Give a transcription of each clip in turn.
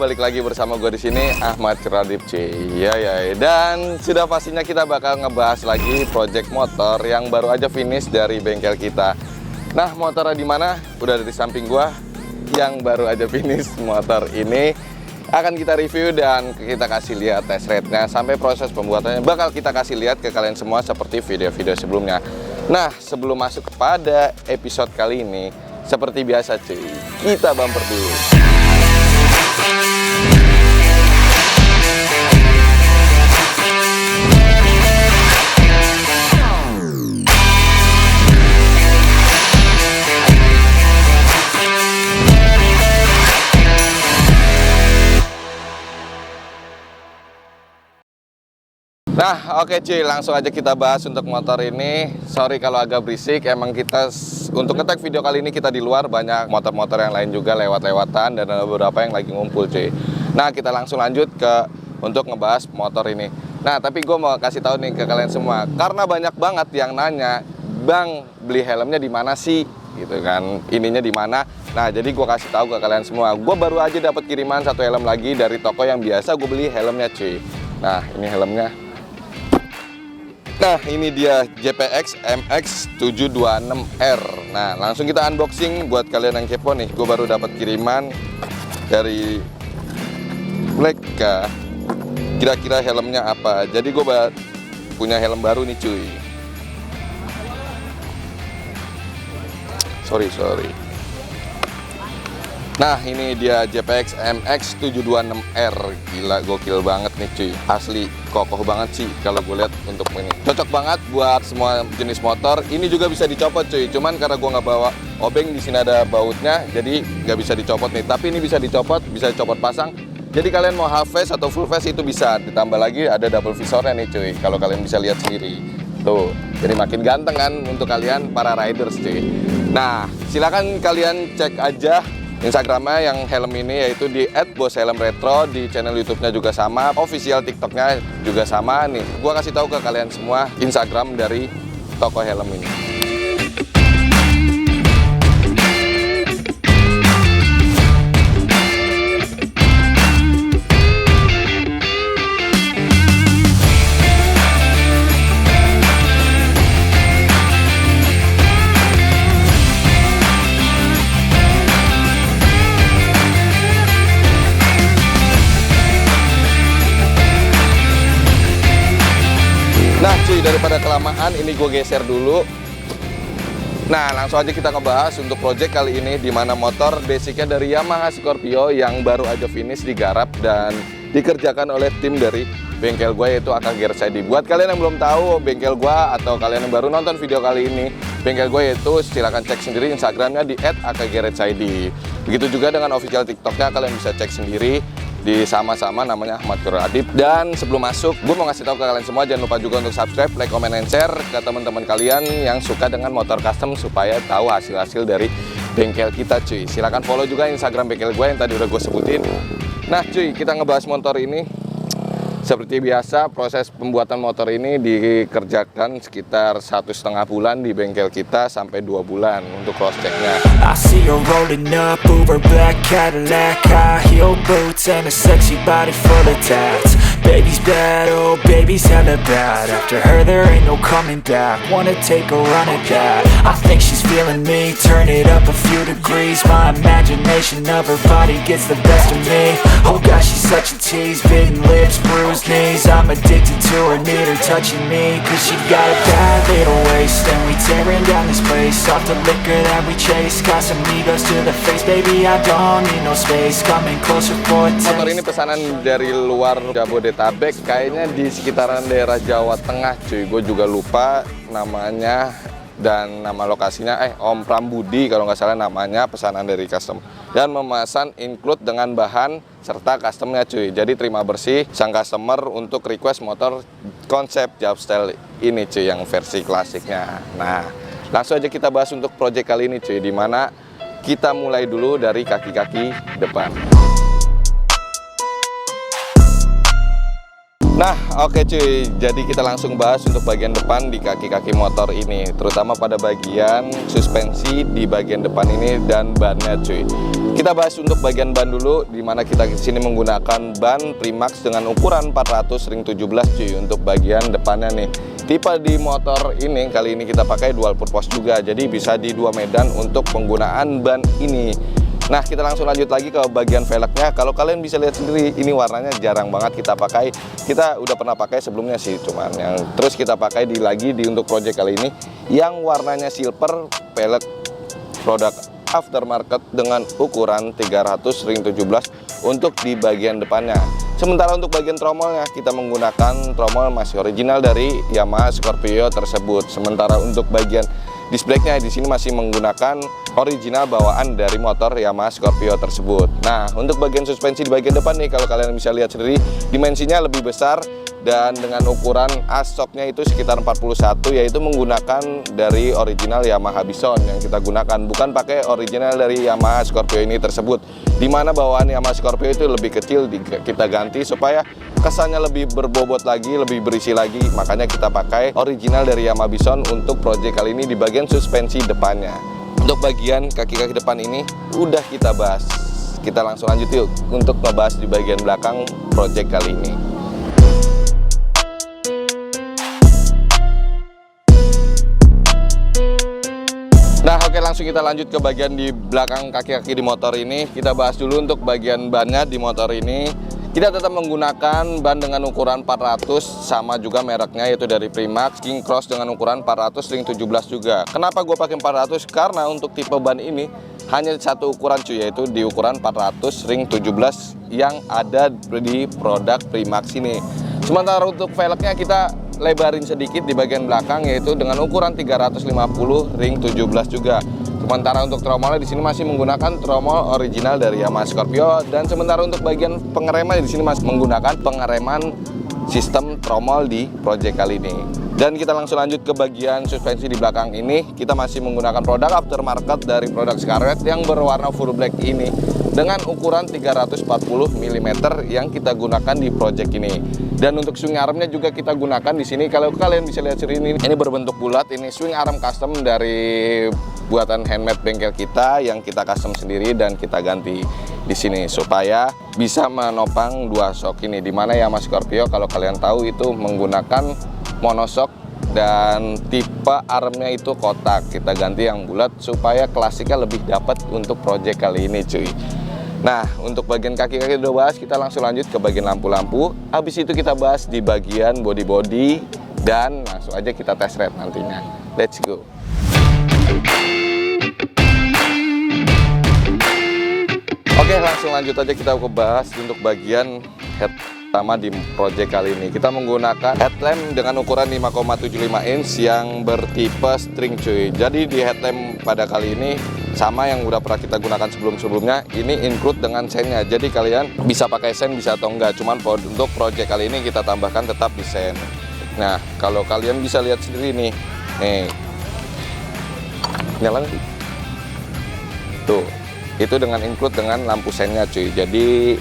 Balik lagi bersama gue di sini, Ahmad Radip C. Ya, dan sudah pastinya kita bakal ngebahas lagi project motor yang baru aja finish dari bengkel kita. Nah, motornya di mana? Udah ada di samping gue. Yang baru aja finish motor ini akan kita review dan kita kasih lihat test rate-nya sampai proses pembuatannya bakal kita kasih lihat ke kalian semua seperti video-video sebelumnya. Nah, sebelum masuk kepada episode kali ini, seperti biasa cuy, kita bumper dulu. Nah, oke cuy, langsung aja kita bahas untuk motor ini. Sorry kalau agak berisik, emang kita untuk nge-tag video kali ini kita di luar, banyak motor-motor yang lain juga lewat-lewatan dan ada beberapa yang lagi ngumpul cuy. Nah, kita langsung lanjut untuk ngebahas motor ini. Nah, tapi gue mau kasih tahu nih ke kalian semua, karena banyak banget yang nanya, "Bang, beli helmnya di mana sih?" gitu kan, ininya di mana. Nah, jadi gue kasih tahu ke kalian semua, gue baru aja dapat kiriman satu helm lagi dari toko yang biasa gue beli helmnya cuy. Nah, ini helmnya. Nah, ini dia JPX MX726R. Nah, langsung kita unboxing buat kalian yang kepo nih. Gue baru dapat kiriman dari mereka. Kira-kira helmnya apa? Jadi gue punya helm baru nih cuy. Sorry. Nah, ini dia JPX MX726R. Gila, gokil banget nih cuy. Asli kokoh banget sih kalau gue lihat untuk ini. Cocok banget buat semua jenis motor. Ini juga bisa dicopot cuy. Cuman karena gue nggak bawa obeng, di sini ada bautnya, jadi nggak bisa dicopot nih. Tapi ini bisa dicopot pasang. Jadi kalian mau half face atau full face itu bisa. Ditambah lagi ada double visornya nih cuy. Kalau kalian bisa lihat sendiri. Tuh, jadi makin ganteng kan untuk kalian para riders cuy. Nah, silakan kalian cek aja Instagramnya yang helm ini, yaitu di @boshelmretro. Di channel YouTube-nya juga sama, official TikTok-nya juga sama nih. Gua kasih tahu ke kalian semua Instagram dari toko helm ini. Nah cuy, daripada kelamaan, ini gue geser dulu. Nah, langsung aja kita ngebahas untuk project kali ini, di mana motor basicnya dari Yamaha Scorpio yang baru aja finish digarap dan dikerjakan oleh tim dari bengkel gue, yaitu AKG Garage ID. Buat kalian yang belum tahu bengkel gue atau kalian yang baru nonton video kali ini, bengkel gue itu silakan cek sendiri Instagramnya di @AKG Garage ID. Begitu juga dengan official TikToknya, kalian bisa cek sendiri di sama-sama namanya Ahmad Radip. Dan sebelum masuk, gue mau ngasih tahu ke kalian semua, jangan lupa juga untuk subscribe, like, comment, and share ke teman-teman kalian yang suka dengan motor custom supaya tahu hasil-hasil dari bengkel kita cuy. Silahkan follow juga Instagram bengkel gue yang tadi udah gue sebutin. Nah cuy, kita ngebahas motor ini. Seperti biasa, proses pembuatan motor ini dikerjakan sekitar 1,5 bulan di bengkel kita sampai 2 bulan untuk cross checknya. I see her rolling up, Uber black Cadillac, high heel boots and a sexy body full of tats. Baby's bad, oh baby's hella bad. After her there ain't no coming back. Wanna take a run at that? I think she's feeling me. Turn it up a few degrees. My imagination of her body gets the best of me. Oh gosh, she's such a tease. Big lips, bruised knees. I'm addicted to her, need her touching me. Cause she got a bad little waist, and we tearing down this place. Off the liquor that we chase. Casamigos to the face, baby I don't need no space. Coming closer for a taste. Motor ini pesanan dari luar Jabodetabek, kayaknya di sekitaran daerah Jawa Tengah cuy. Gue juga lupa namanya dan nama lokasinya, Om Prambudi kalau nggak salah namanya, pesanan dari custom. Dan memesan include dengan bahan serta customnya cuy. Jadi terima bersih sang customer untuk request motor konsep Japstyle ini cuy, yang versi klasiknya. Nah, langsung aja kita bahas untuk project kali ini cuy, dimana kita mulai dulu dari kaki-kaki depan. Nah, oke cuy, jadi kita langsung bahas untuk bagian depan di kaki-kaki motor ini, terutama pada bagian suspensi di bagian depan ini dan bannya cuy. Kita bahas untuk bagian ban dulu, dimana kita di sini menggunakan ban Primax dengan ukuran 400 ring 17 cuy untuk bagian depannya nih. Tipe di motor ini kali ini kita pakai dual purpose juga, jadi bisa di dua medan untuk penggunaan ban ini. Nah, kita langsung lanjut lagi ke bagian velgnya. Kalau kalian bisa lihat sendiri, ini warnanya jarang banget kita pakai. Kita udah pernah pakai sebelumnya sih, cuman yang terus kita pakai lagi untuk project kali ini yang warnanya silver, velg produk aftermarket dengan ukuran 300 ring 17 untuk di bagian depannya. Sementara untuk bagian tromolnya kita menggunakan tromol masih original dari Yamaha Scorpio tersebut. Sementara untuk bagian disc brake-nya di sini masih menggunakan original bawaan dari motor Yamaha Scorpio tersebut. Nah, untuk bagian suspensi di bagian depan nih, kalau kalian bisa lihat sendiri, dimensinya lebih besar dan dengan ukuran as-shocknya itu sekitar 41, yaitu menggunakan dari original Yamaha Bison yang kita gunakan, bukan pakai original dari Yamaha Scorpio ini tersebut, dimana bawaan Yamaha Scorpio itu lebih kecil, kita ganti supaya kesannya lebih berbobot lagi, lebih berisi lagi. Makanya kita pakai original dari Yamaha Bison untuk project kali ini di bagian suspensi depannya. Untuk bagian kaki-kaki depan ini udah kita bahas. Kita langsung lanjut yuk untuk ngebahas di bagian belakang project kali ini. Nah, oke, langsung kita lanjut ke bagian di belakang kaki-kaki di motor ini. Kita bahas dulu untuk bagian bannya di motor ini. Kita tetap menggunakan ban dengan ukuran 400, sama juga mereknya yaitu dari Primax King Cross dengan ukuran 400 ring 17 juga. Kenapa gue pakai 400? Karena untuk tipe ban ini hanya satu ukuran cuy, yaitu di ukuran 400 ring 17 yang ada di produk Primax ini. Sementara untuk velgnya kita lebarin sedikit di bagian belakang, yaitu dengan ukuran 350 ring 17 juga. Sementara untuk tromolnya di sini masih menggunakan tromol original dari Yamaha Scorpio, dan sementara untuk bagian pengereman di sini masih menggunakan pengereman sistem tromol di project kali ini. Dan kita langsung lanjut ke bagian suspensi di belakang ini. Kita masih menggunakan produk aftermarket dari produk Scarlett yang berwarna full black ini dengan ukuran 340 mm yang kita gunakan di project ini. Dan untuk swing armnya juga kita gunakan di sini. Kalau kalian bisa lihat sini, ini berbentuk bulat. Ini swing arm custom dari buatan handmade bengkel kita yang kita custom sendiri dan kita ganti di sini supaya bisa menopang dua shock ini. Dimana Yamaha Scorpio kalau kalian tahu itu menggunakan monoshock dan tipe armnya itu kotak. Kita ganti yang bulat supaya klasiknya lebih dapat untuk project kali ini cuy. Nah, untuk bagian kaki-kaki udah bahas, kita langsung lanjut ke bagian lampu-lampu. Habis itu kita bahas di bagian body-body dan langsung aja kita test ride nantinya. Let's go. Oke, langsung lanjut aja kita bahas untuk bagian head pertama di project kali ini. Kita menggunakan headlamp dengan ukuran 5,75 inch yang bertipe string cuy. Jadi di headlamp pada kali ini sama yang udah pernah kita gunakan sebelum-sebelumnya, ini include dengan sennya. Jadi kalian bisa pakai sen bisa atau enggak, cuman untuk project kali ini kita tambahkan tetap di sen. Nah, kalau kalian bisa lihat sendiri nih nyala nggak? Tuh, itu dengan include dengan lampu sennya cuy. Jadi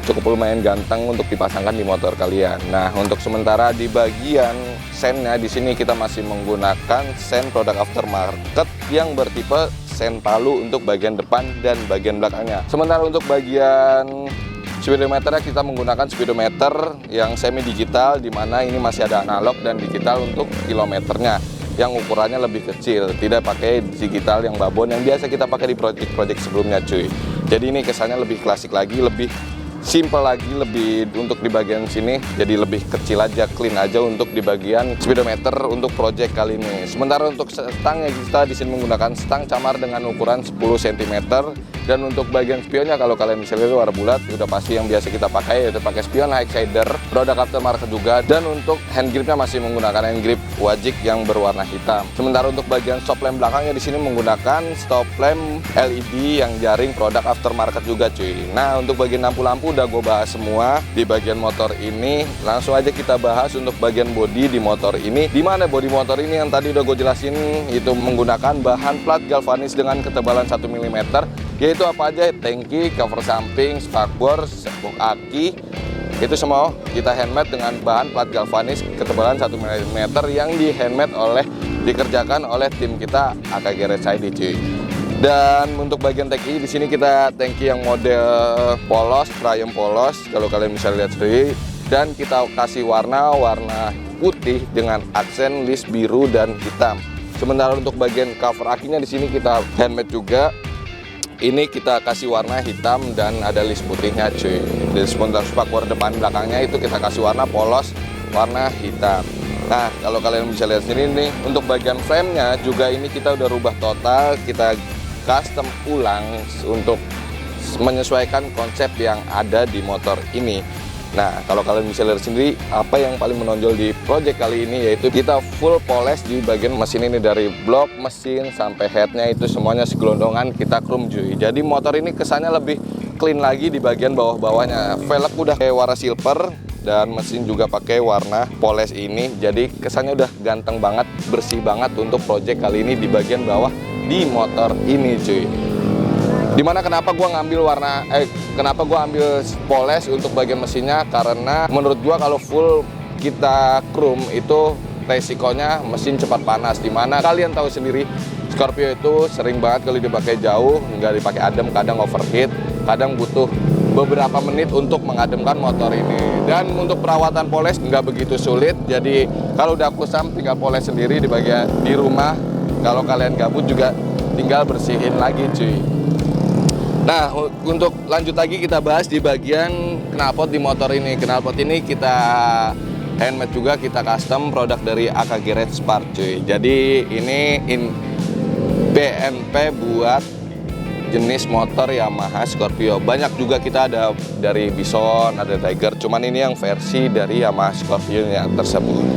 cukup lumayan ganteng untuk dipasangkan di motor kalian. Nah, untuk sementara di bagian sennya di sini kita masih menggunakan sen produk aftermarket yang bertipe sen palu untuk bagian depan dan bagian belakangnya. Sementara untuk bagian speedometernya kita menggunakan speedometer yang semi digital, di mana ini masih ada analog dan digital untuk kilometernya yang ukurannya lebih kecil, tidak pakai digital yang babon yang biasa kita pakai di project-project sebelumnya cuy. Jadi ini kesannya lebih klasik lagi, lebih simple lagi, lebih untuk di bagian sini jadi lebih kecil aja, clean aja untuk di bagian speedometer untuk project kali ini. Sementara untuk stangnya kita di sini menggunakan stang camar dengan ukuran 10 cm, dan untuk bagian spionnya kalau kalian bisa lihat warna bulat, udah pasti yang biasa kita pakai yaitu pakai spion Highsider produk aftermarket juga. Dan untuk hand gripnya masih menggunakan hand grip Wajik yang berwarna hitam. Sementara untuk bagian stop lamp belakangnya di sini menggunakan stop lamp LED yang jaring produk aftermarket juga cuy. Nah, untuk bagian lampu-lampu udah gue bahas semua di bagian motor ini. Langsung aja kita bahas untuk bagian bodi di motor ini. Dimana bodi motor ini yang tadi udah gue jelasin itu menggunakan bahan plat galvanis dengan ketebalan 1 mm, yaitu apa aja? Tangki, cover samping, spakbor, sebuk aki, Itu semua kita handmade dengan bahan plat galvanis ketebalan 1 mm yang dikerjakan oleh tim kita AKG Garage ID, cuy. Dan untuk bagian tangki di sini kita tangki yang model polos, triumph polos kalau kalian bisa lihat sendiri, dan kita kasih warna putih dengan aksen list biru dan hitam. Sementara untuk bagian cover akinya di sini kita handmade juga. Ini kita kasih warna hitam dan ada list putihnya, cuy. Dan sementara spakbor depan belakangnya itu kita kasih warna polos, warna hitam. Nah, kalau kalian bisa lihat sini nih, untuk bagian frame-nya juga ini kita udah rubah total, kita custom ulang untuk menyesuaikan konsep yang ada di motor ini. Nah, kalau kalian bisa lihat sendiri, apa yang paling menonjol di project kali ini yaitu kita full polish di bagian mesin ini, dari blok mesin sampai headnya itu semuanya segelondongan kita chrome, cuy. Jadi motor ini kesannya lebih clean lagi di bagian bawah-bawahnya. Velg udah kayak warna silver dan mesin juga pakai warna polish ini. Jadi kesannya udah ganteng banget, bersih banget untuk project kali ini di bagian bawah di motor ini, cuy. Dimana kenapa gua ambil polish untuk bagian mesinnya, karena menurut gua kalau full kita chrome itu resikonya mesin cepat panas. Dimana kalian tahu sendiri Scorpio itu sering banget kalau dipakai jauh, nggak dipakai adem, kadang overheat, kadang butuh beberapa menit untuk mengademkan motor ini. Dan untuk perawatan polish nggak begitu sulit, jadi kalau udah kusam tinggal polish sendiri di bagian di rumah. Kalau kalian gabut juga tinggal bersihin lagi, cuy. Nah, untuk lanjut lagi kita bahas di bagian knalpot di motor ini. Knalpot ini kita handmade juga, kita custom produk dari AKG Garage Spark, cuy. Jadi ini BMP buat jenis motor Yamaha Scorpio. Banyak juga kita ada dari Bison, ada Tiger. Cuman ini yang versi dari Yamaha Scorpio yang tersebut.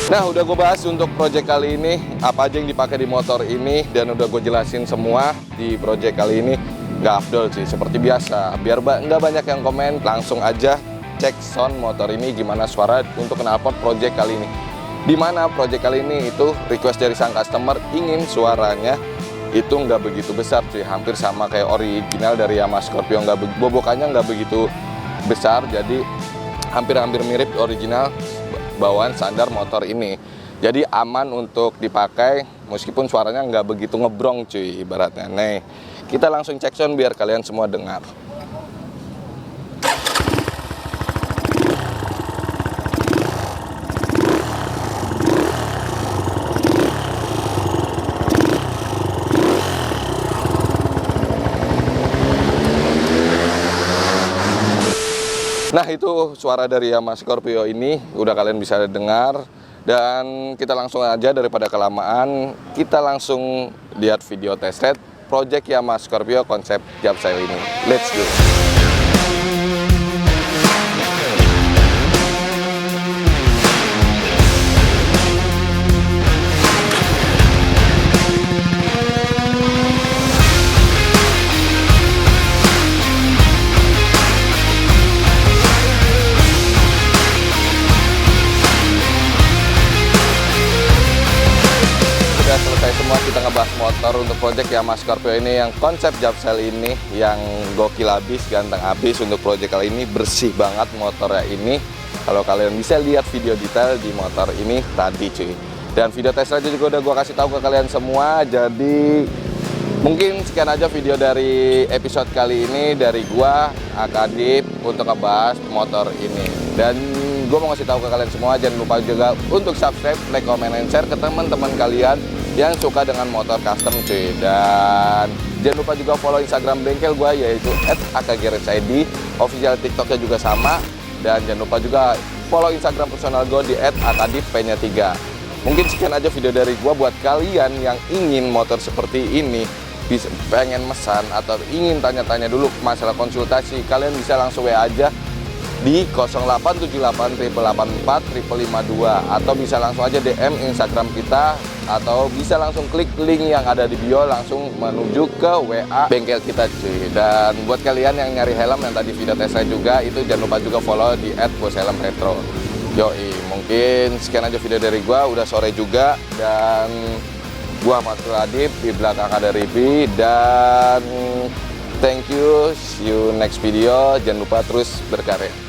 Nah, udah gue bahas untuk project kali ini apa aja yang dipakai di motor ini, dan udah gue jelasin semua di project kali ini. Nggak afdol sih, seperti biasa. Biar nggak banyak yang komen, langsung aja cek sound motor ini gimana suara untuk knalpot project kali ini. Dimana project kali ini itu request dari sang customer ingin suaranya itu nggak begitu besar, cuy. Hampir sama kayak original dari Yamaha Scorpio, bobokannya nggak begitu besar, jadi hampir-hampir mirip original bawaan standar motor ini. Jadi aman untuk dipakai meskipun suaranya nggak begitu ngebrong, cuy, ibaratnya. Nih, kita langsung cek sound biar kalian semua dengar. Nah, itu suara dari Yamaha Scorpio ini udah kalian bisa dengar. Dan kita langsung aja, daripada kelamaan, kita langsung lihat video test ride project Yamaha Scorpio konsep Japsel ini. Let's go. Selesai semua kita ngebahas motor untuk project Yamaha Scorpio ini yang konsep Japsel ini, yang gokil abis, ganteng abis. Untuk project kali ini bersih banget motornya ini. Kalau kalian bisa lihat video detail di motor ini tadi, cuy. Dan video test ride juga udah gua kasih tahu ke kalian semua. Jadi mungkin sekian aja video dari episode kali ini dari gua Akadip untuk ngebahas motor ini. Dan gue mau ngasih tahu ke kalian semua, jangan lupa juga untuk subscribe, like, comment, and share ke teman-teman kalian yang suka dengan motor custom, cuy. Dan jangan lupa juga follow Instagram bengkel gue yaitu @akggarage_id, official TikToknya juga sama. Dan jangan lupa juga follow Instagram personal gue di @akadip_3. Mungkin sekian aja video dari gue buat kalian yang ingin motor seperti ini, bisa pengen mesan atau ingin tanya-tanya dulu masalah konsultasi, kalian bisa langsung WA aja di 0878884552, atau bisa langsung aja DM Instagram kita, atau bisa langsung klik link yang ada di bio langsung menuju ke WA bengkel kita, cuy. Dan buat kalian yang nyari helm yang tadi video tes saya juga, itu jangan lupa juga follow di @boshelmretro. Yoi, mungkin sekian aja video dari gua, udah sore juga, dan gua Matul Adib, di belakang ada Ribi, dan Thank you, see you next video. Jangan lupa terus berkarya.